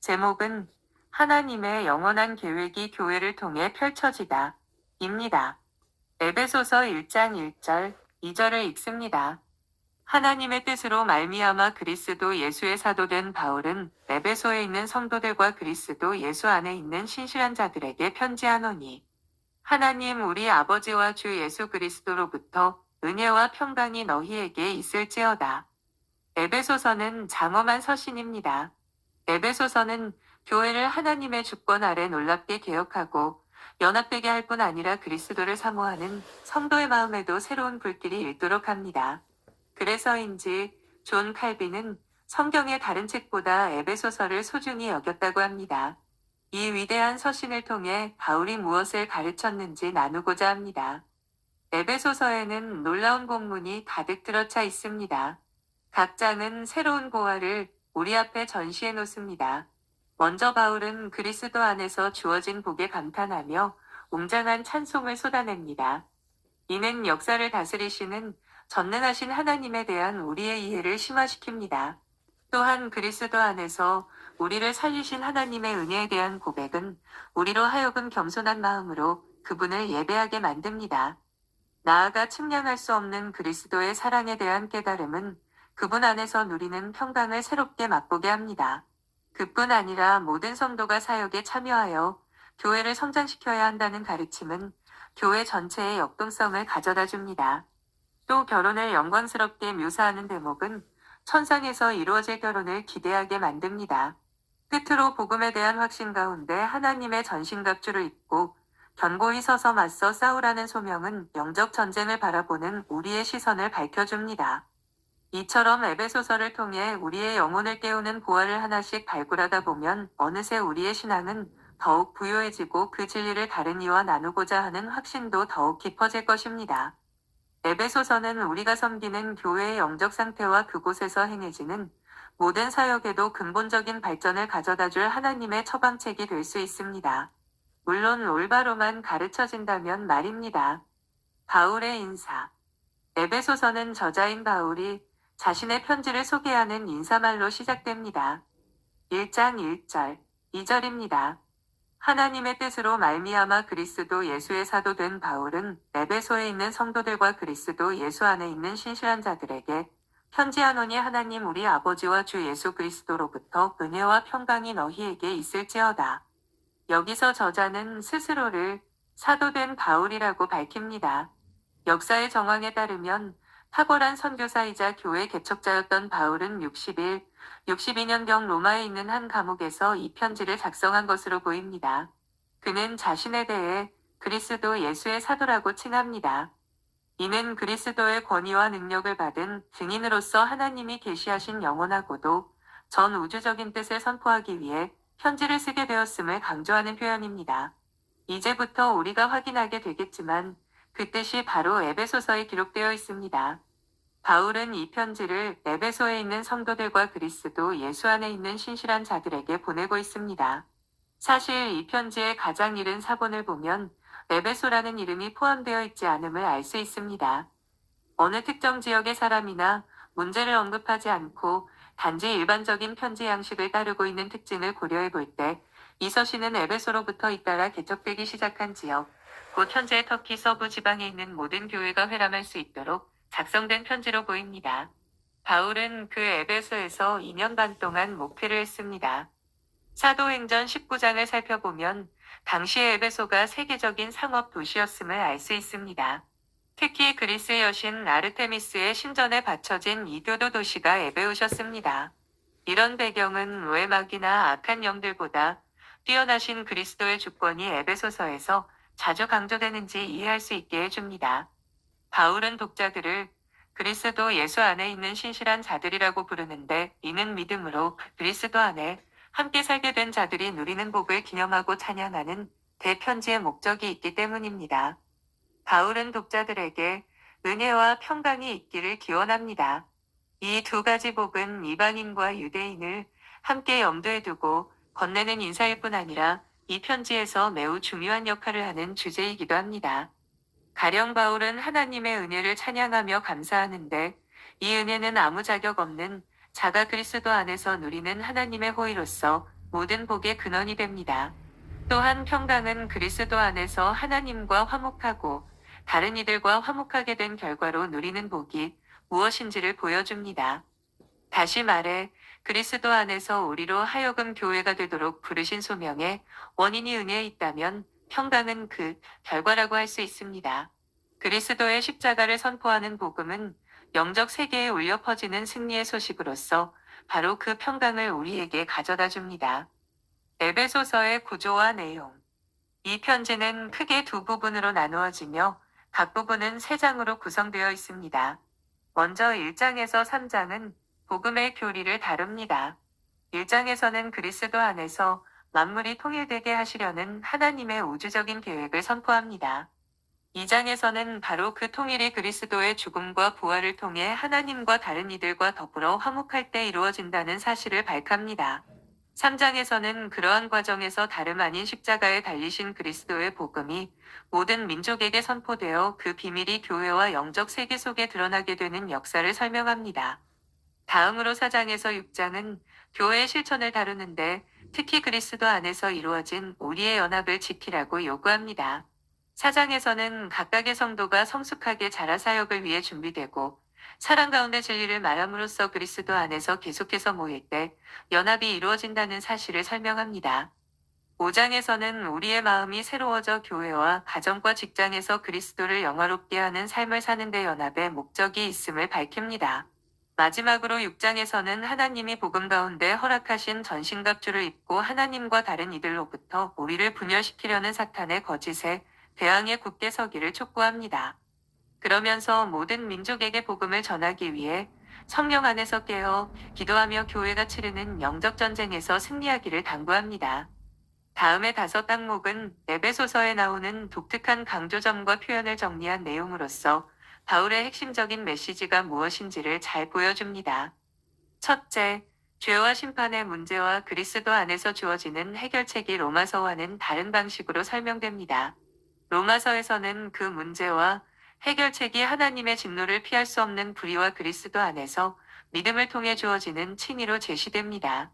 제목은 하나님의 영원한 계획이 교회를 통해 펼쳐지다 입니다. 에베소서 1장 1절, 2절을 읽습니다. 하나님의 뜻으로 말미암아 그리스도 예수의 사도된 바울은 에베소에 있는 성도들과 그리스도 예수 안에 있는 신실한 자들에게 편지하노니 하나님 우리 아버지와 주 예수 그리스도로부터 은혜와 평강이 너희에게 있을지어다. 에베소서는 장엄한 서신입니다. 에베소서는 교회를 하나님의 주권 아래 놀랍게 개혁하고 연합되게 할 뿐 아니라 그리스도를 사모하는 성도의 마음에도 새로운 불길이 일도록 합니다. 그래서인지 존 칼빈은 성경의 다른 책보다 에베소서를 소중히 여겼다고 합니다. 이 위대한 서신을 통해 바울이 무엇을 가르쳤는지 나누고자 합니다. 에베소서에는 놀라운 본문이 가득 들어차 있습니다. 각 장은 새로운 보화를 우리 앞에 전시해 놓습니다. 먼저 바울은 그리스도 안에서 주어진 복에 감탄하며 웅장한 찬송을 쏟아냅니다. 이는 역사를 다스리시는 전능하신 하나님에 대한 우리의 이해를 심화시킵니다. 또한 그리스도 안에서 우리를 살리신 하나님의 은혜에 대한 고백은 우리로 하여금 겸손한 마음으로 그분을 예배하게 만듭니다. 나아가 측량할 수 없는 그리스도의 사랑에 대한 깨달음은 그분 안에서 누리는 평강을 새롭게 맛보게 합니다. 그뿐 아니라 모든 성도가 사역에 참여하여 교회를 성장시켜야 한다는 가르침은 교회 전체의 역동성을 가져다 줍니다. 또 결혼을 영광스럽게 묘사하는 대목은 천상에서 이루어질 결혼을 기대하게 만듭니다. 끝으로 복음에 대한 확신 가운데 하나님의 전신갑주를 입고 견고히 서서 맞서 싸우라는 소명은 영적 전쟁을 바라보는 우리의 시선을 밝혀줍니다. 이처럼 에베소서를 통해 우리의 영혼을 깨우는 보화를 하나씩 발굴하다 보면 어느새 우리의 신앙은 더욱 부유해지고 그 진리를 다른 이와 나누고자 하는 확신도 더욱 깊어질 것입니다. 에베소서는 우리가 섬기는 교회의 영적 상태와 그곳에서 행해지는 모든 사역에도 근본적인 발전을 가져다줄 하나님의 처방책이 될 수 있습니다. 물론 올바로만 가르쳐진다면 말입니다. 바울의 인사. 에베소서는 저자인 바울이 자신의 편지를 소개하는 인사말로 시작됩니다. 1장 1절, 2절입니다. 하나님의 뜻으로 말미암아 그리스도 예수의 사도 된 바울은 에베소에 있는 성도들과 그리스도 예수 안에 있는 신실한 자들에게 편지하노니 하나님 우리 아버지와 주 예수 그리스도로부터 은혜와 평강이 너희에게 있을지어다. 여기서 저자는 스스로를 사도된 바울이라고 밝힙니다. 역사의 정황에 따르면 탁월한 선교사이자 교회 개척자였던 바울은 62년경 로마에 있는 한 감옥에서 이 편지를 작성한 것으로 보입니다. 그는 자신에 대해 그리스도 예수의 사도라고 칭합니다. 이는 그리스도의 권위와 능력을 받은 증인으로서 하나님이 계시하신 영원하고도 전 우주적인 뜻을 선포하기 위해 편지를 쓰게 되었음을 강조하는 표현입니다. 이제부터 우리가 확인하게 되겠지만 그 뜻이 바로 에베소서에 기록되어 있습니다. 바울은 이 편지를 에베소에 있는 성도들과 그리스도 예수 안에 있는 신실한 자들에게 보내고 있습니다. 사실 이 편지의 가장 이른 사본을 보면 에베소라는 이름이 포함되어 있지 않음을 알 수 있습니다. 어느 특정 지역의 사람이나 문제를 언급하지 않고 단지 일반적인 편지 양식을 따르고 있는 특징을 고려해 볼 때 이 서신은 에베소로부터 잇따라 개척되기 시작한 지역, 곧 현재 터키 서부 지방에 있는 모든 교회가 회람할 수 있도록 작성된 편지로 보입니다. 바울은 그 에베소에서 2년 반 동안 목회를 했습니다. 사도행전 19장을 살펴보면 당시의 에베소가 세계적인 상업 도시였음을 알 수 있습니다. 특히 그리스 여신 아르테미스의 신전에 바쳐진 이교도 도시가 에베소였습니다. 이런 배경은 왜 마귀나 악한 영들보다 뛰어나신 그리스도의 주권이 에베소서에서 자주 강조되는지 이해할 수 있게 해줍니다. 바울은 독자들을 그리스도 예수 안에 있는 신실한 자들이라고 부르는데 이는 믿음으로 그리스도 안에 함께 살게 된 자들이 누리는 복을 기념하고 찬양하는 대편지의 목적이 있기 때문입니다. 바울은 독자들에게 은혜와 평강이 있기를 기원합니다. 이 두 가지 복은 이방인과 유대인을 함께 염두에 두고 건네는 인사일 뿐 아니라 이 편지에서 매우 중요한 역할을 하는 주제이기도 합니다. 가령 바울은 하나님의 은혜를 찬양하며 감사하는데 이 은혜는 아무 자격 없는 자가 그리스도 안에서 누리는 하나님의 호의로서 모든 복의 근원이 됩니다. 또한 평강은 그리스도 안에서 하나님과 화목하고 다른 이들과 화목하게 된 결과로 누리는 복이 무엇인지를 보여줍니다. 다시 말해 그리스도 안에서 우리로 하여금 교회가 되도록 부르신 소명의 원인이 은혜에 있다면 평강은 그 결과라고 할 수 있습니다. 그리스도의 십자가를 선포하는 복음은 영적 세계에 울려 퍼지는 승리의 소식으로서 바로 그 평강을 우리에게 가져다 줍니다. 에베소서의 구조와 내용. 이 편지는 크게 두 부분으로 나누어지며 각 부분은 세 장으로 구성되어 있습니다. 먼저 1장에서 3장은 복음의 교리를 다룹니다. 1장에서는 그리스도 안에서 만물이 통일되게 하시려는 하나님의 우주적인 계획을 선포합니다. 2장에서는 바로 그 통일이 그리스도의 죽음과 부활을 통해 하나님과 다른 이들과 더불어 화목할 때 이루어진다는 사실을 밝힙니다. 3장에서는 그러한 과정에서 다름 아닌 십자가에 달리신 그리스도의 복음이 모든 민족에게 선포되어 그 비밀이 교회와 영적 세계 속에 드러나게 되는 역사를 설명합니다. 다음으로 4장에서 6장은 교회의 실천을 다루는데 특히 그리스도 안에서 이루어진 우리의 연합을 지키라고 요구합니다. 4장에서는 각각의 성도가 성숙하게 자라 사역을 위해 준비되고 사랑 가운데 진리를 말함으로써 그리스도 안에서 계속해서 모일 때 연합이 이루어진다는 사실을 설명합니다. 5장에서는 우리의 마음이 새로워져 교회와 가정과 직장에서 그리스도를 영화롭게 하는 삶을 사는 데 연합의 목적이 있음을 밝힙니다. 마지막으로 6장에서는 하나님이 복음 가운데 허락하신 전신갑주를 입고 하나님과 다른 이들로부터 우리를 분열시키려는 사탄의 거짓에 대항해 굳게 서기를 촉구합니다. 그러면서 모든 민족에게 복음을 전하기 위해 성령 안에서 깨어 기도하며 교회가 치르는 영적 전쟁에서 승리하기를 당부합니다. 다음의 5항목은 에베소서에 나오는 독특한 강조점과 표현을 정리한 내용으로서 바울의 핵심적인 메시지가 무엇인지를 잘 보여줍니다. 첫째, 죄와 심판의 문제와 그리스도 안에서 주어지는 해결책이 로마서와는 다른 방식으로 설명됩니다. 로마서에서는 그 문제와 해결책이 하나님의 진노를 피할 수 없는 불의와 그리스도 안에서 믿음을 통해 주어지는 칭의로 제시됩니다.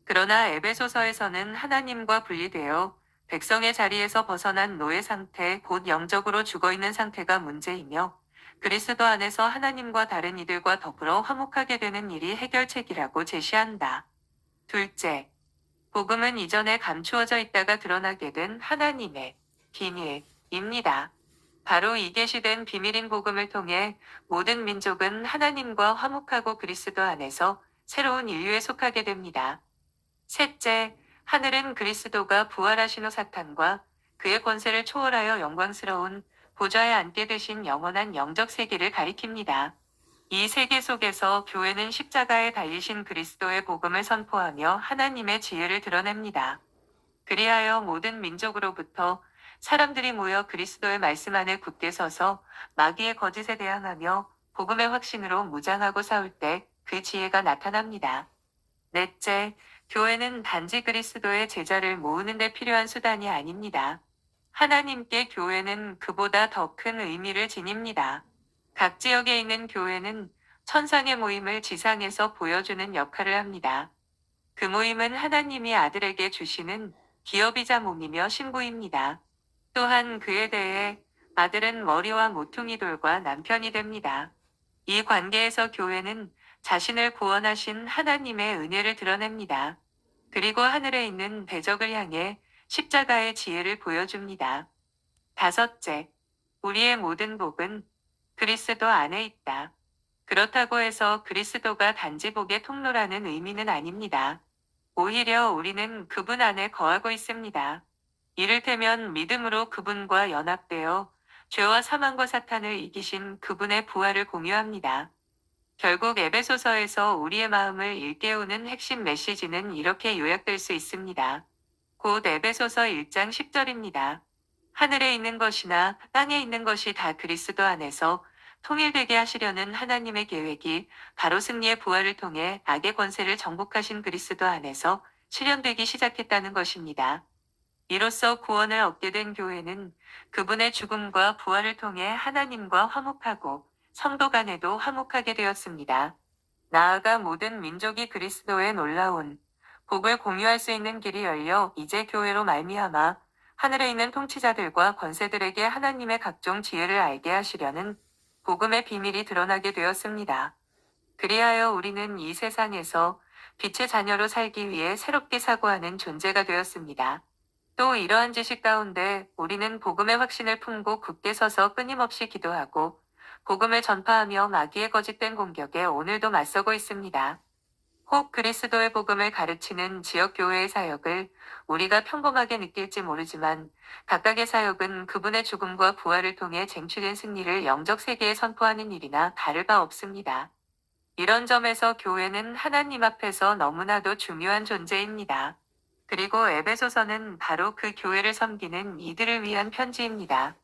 그러나 에베소서에서는 하나님과 분리되어 백성의 자리에서 벗어난 노예 상태, 곧 영적으로 죽어있는 상태가 문제이며 그리스도 안에서 하나님과 다른 이들과 더불어 화목하게 되는 일이 해결책이라고 제시한다. 둘째, 복음은 이전에 감추어져 있다가 드러나게 된 하나님의 비밀입니다. 바로 이 계시된 비밀인 복음을 통해 모든 민족은 하나님과 화목하고 그리스도 안에서 새로운 인류에 속하게 됩니다. 셋째, 하늘은 그리스도가 부활하신 후 사탄과 그의 권세를 초월하여 영광스러운 보좌에 앉게 되신 영원한 영적 세계를 가리킵니다. 이 세계 속에서 교회는 십자가에 달리신 그리스도의 복음을 선포하며 하나님의 지혜를 드러냅니다. 그리하여 모든 민족으로부터 사람들이 모여 그리스도의 말씀 안에 굳게 서서 마귀의 거짓에 대항하며 복음의 확신으로 무장하고 싸울 때 그 지혜가 나타납니다. 넷째, 교회는 단지 그리스도의 제자를 모으는 데 필요한 수단이 아닙니다. 하나님께 교회는 그보다 더 큰 의미를 지닙니다. 각 지역에 있는 교회는 천상의 모임을 지상에서 보여주는 역할을 합니다. 그 모임은 하나님이 아들에게 주시는 기업이자 몸이며 신부입니다. 또한 그에 대해 아들은 머리와 모퉁이 돌과 남편이 됩니다. 이 관계에서 교회는 자신을 구원하신 하나님의 은혜를 드러냅니다. 그리고 하늘에 있는 대적을 향해 십자가의 지혜를 보여줍니다. 다섯째, 우리의 모든 복은 그리스도 안에 있다. 그렇다고 해서 그리스도가 단지 복의 통로라는 의미는 아닙니다. 오히려 우리는 그분 안에 거하고 있습니다. 이를테면 믿음으로 그분과 연합되어 죄와 사망과 사탄을 이기신 그분의 부활을 공유합니다. 결국 에베소서에서 우리의 마음을 일깨우는 핵심 메시지는 이렇게 요약될 수 있습니다. 곧 에베소서 1장 10절입니다. 하늘에 있는 것이나 땅에 있는 것이 다 그리스도 안에서 통일되게 하시려는 하나님의 계획이 바로 승리의 부활을 통해 악의 권세를 정복하신 그리스도 안에서 실현되기 시작했다는 것입니다. 이로써 구원을 얻게 된 교회는 그분의 죽음과 부활을 통해 하나님과 화목하고 성도 간에도 화목하게 되었습니다. 나아가 모든 민족이 그리스도의 놀라운 복을 공유할 수 있는 길이 열려 이제 교회로 말미암아 하늘에 있는 통치자들과 권세들에게 하나님의 각종 지혜를 알게 하시려는 복음의 비밀이 드러나게 되었습니다. 그리하여 우리는 이 세상에서 빛의 자녀로 살기 위해 새롭게 사고하는 존재가 되었습니다. 또 이러한 지식 가운데 우리는 복음의 확신을 품고 굳게 서서 끊임없이 기도하고 복음을 전파하며 마귀의 거짓된 공격에 오늘도 맞서고 있습니다. 혹 그리스도의 복음을 가르치는 지역 교회의 사역을 우리가 평범하게 느낄지 모르지만 각각의 사역은 그분의 죽음과 부활을 통해 쟁취된 승리를 영적 세계에 선포하는 일이나 다를 바 없습니다. 이런 점에서 교회는 하나님 앞에서 너무나도 중요한 존재입니다. 그리고 에베소서는 바로 그 교회를 섬기는 이들을 위한 편지입니다.